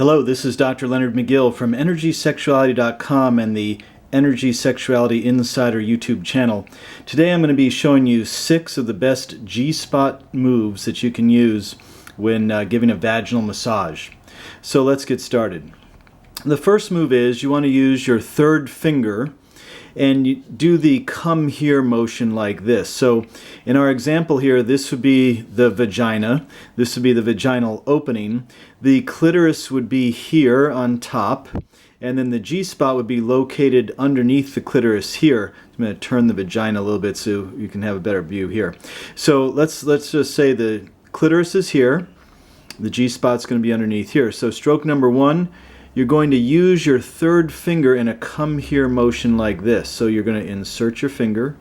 Hello, this is Dr. Leonard McGill from EnergySexuality.com and the Energy Sexuality Insider YouTube channel. Today I'm going to be showing you 6 of the best G-spot moves that you can use when giving a vaginal massage. So let's get started. The first move is you want to use your third finger and you do the come here motion like this. So in our example here, this would be the vagina. This would be the vaginal opening. The clitoris would be here on top, and then the G-spot would be located underneath the clitoris here. I'm going to turn the vagina a little bit so you can have a better view here. So let's just say the clitoris is here. The G-spot's going to be underneath here. So stroke number 1, you're going to use your third finger in a come here motion like this. So you're going to insert your finger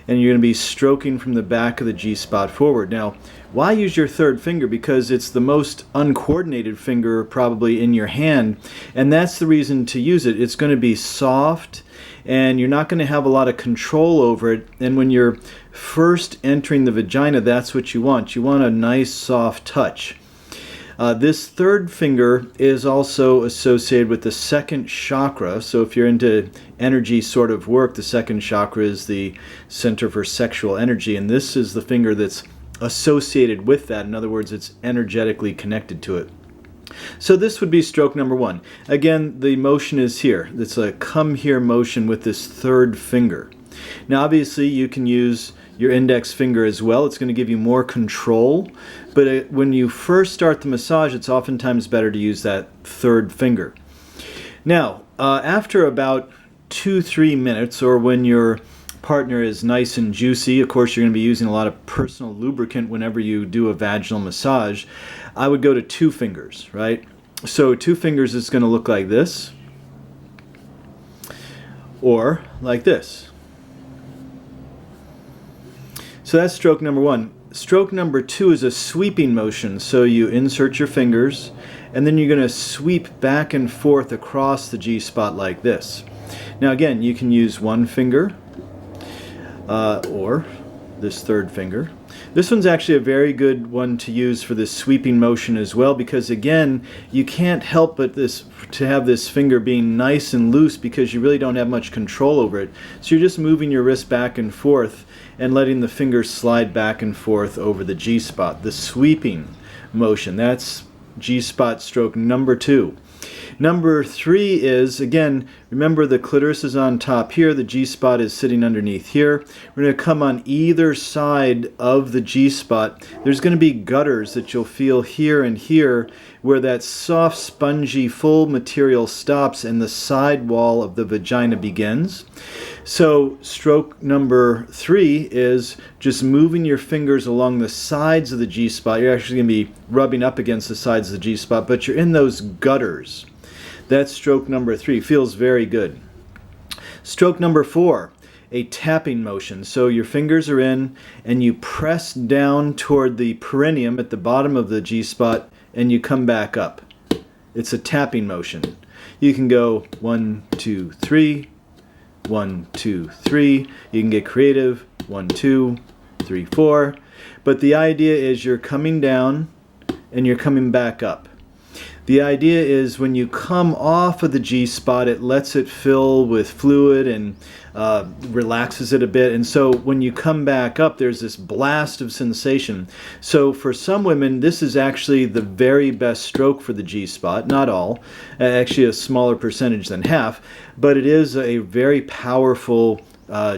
and you're going to be stroking from the back of the G-spot forward. Now, why use your third finger? Because it's the most uncoordinated finger probably in your hand, and that's the reason to use it. It's going to be soft and you're not going to have a lot of control over it, and when you're first entering the vagina, that's what you want. You want a nice soft touch. This third finger is also associated with the second chakra. So if you're into energy sort of work, the second chakra is the center for sexual energy, and this is the finger that's associated with that. In other words, it's energetically connected to it. So this would be stroke number 1. Again, the motion is here. It's a come here motion with this third finger. Now obviously you can use your index finger as well. It's going to give you more control, but when you first start the massage, it's oftentimes better to use that third finger. Now, after about 2-3 minutes, or when your partner is nice and juicy, of course you're going to be using a lot of personal lubricant whenever you do a vaginal massage, I would go to 2 fingers, right? So 2 fingers is going to look like this, or like this. So that's stroke number 1. Stroke number 2 is a sweeping motion. So you insert your fingers and then you're going to sweep back and forth across the G-spot like this. Now again, you can use 1 finger or this third finger. This one's actually a very good one to use for this sweeping motion as well, because again, you can't help but to have this finger being nice and loose because you really don't have much control over it. So you're just moving your wrist back and forth and letting the fingers slide back and forth over the G-spot. The sweeping motion, that's G-spot stroke number 2. Number 3 is, again, remember the clitoris is on top here, the G-spot is sitting underneath here. We're going to come on either side of the G-spot. There's going to be gutters that you'll feel here and here where that soft, spongy, full material stops and the side wall of the vagina begins. So stroke number 3 is just moving your fingers along the sides of the G-spot. You're actually going to be rubbing up against the sides of the G-spot, but you're in those gutters. That's stroke number 3. Feels very good. Stroke number 4, a tapping motion. So your fingers are in and you press down toward the perineum at the bottom of the G-spot and you come back up. It's a tapping motion. You can go 1, 2, 3, 1, 2, 3. You can get creative. 1, 2, 3, 4. But the idea is you're coming down and you're coming back up. The idea is when you come off of the G-spot, it lets it fill with fluid and relaxes it a bit. And so when you come back up, there's this blast of sensation. So for some women, this is actually the very best stroke for the G-spot. Not all, actually a smaller percentage than half, but it is a very powerful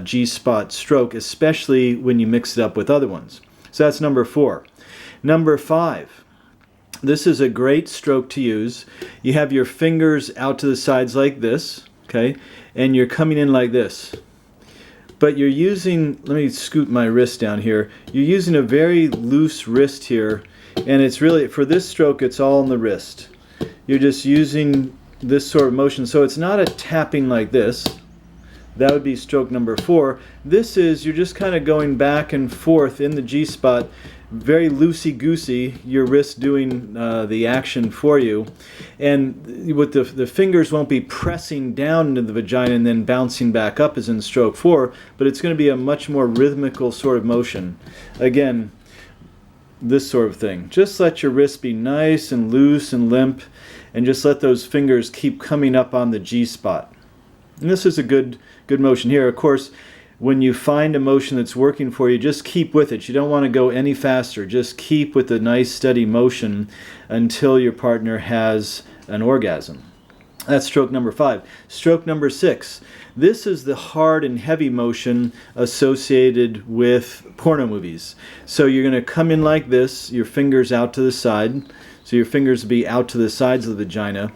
G-spot stroke, especially when you mix it up with other ones. So that's number 4. Number 5. This is a great stroke to use. You have your fingers out to the sides like this, okay, and you're coming in like this. But you're using, let me scoot my wrist down here, you're using a very loose wrist here, and it's really, for this stroke, it's all in the wrist. You're just using this sort of motion, so it's not a tapping like this. That would be stroke number 4. This is, you're just kind of going back and forth in the G-spot, very loosey-goosey, your wrist doing the action for you. And with the fingers won't be pressing down into the vagina and then bouncing back up as in stroke 4, but it's going to be a much more rhythmical sort of motion. Again, this sort of thing. Just let your wrist be nice and loose and limp, and just let those fingers keep coming up on the G-spot. And this is a good motion here. Of course, when you find a motion that's working for you, just keep with it. You don't want to go any faster. Just keep with the nice steady motion until your partner has an orgasm. That's stroke number 5. Stroke number 6. This is the hard and heavy motion associated with porno movies. So you're going to come in like this, your fingers out to the side. So your fingers will be out to the sides of the vagina.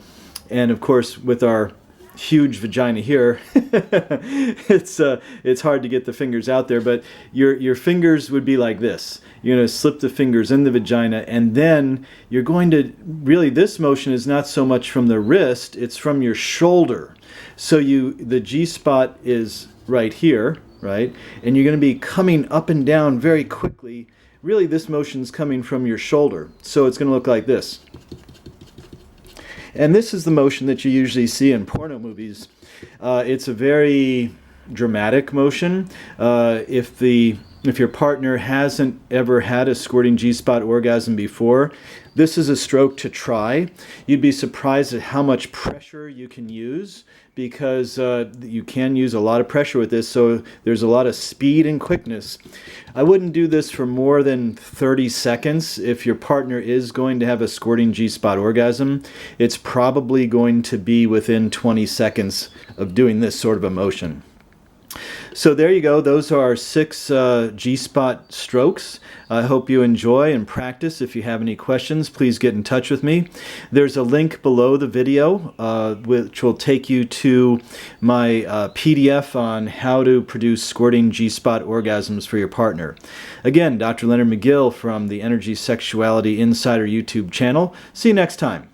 And of course, with our huge vagina here, it's hard to get the fingers out there, but your fingers would be like this. You're going to slip the fingers in the vagina, and then you're going to, really this motion is not so much from the wrist, it's from your shoulder. So the G-spot is right here, right? And you're going to be coming up and down very quickly. Really this motion's coming from your shoulder. So it's going to look like this. And this is the motion that you usually see in porno movies. It's a very dramatic motion. If your partner hasn't ever had a squirting G-spot orgasm before, this is a stroke to try. You'd be surprised at how much pressure you can use, because you can use a lot of pressure with this, so there's a lot of speed and quickness. I wouldn't do this for more than 30 seconds. If your partner is going to have a squirting G-spot orgasm, it's probably going to be within 20 seconds of doing this sort of a motion. So there you go. Those are our 6 G-spot strokes. I hope you enjoy and practice. If you have any questions, please get in touch with me. There's a link below the video which will take you to my PDF on how to produce squirting G-spot orgasms for your partner. Again, Dr. Leonard McGill from the Energy Sexuality Insider YouTube channel. See you next time.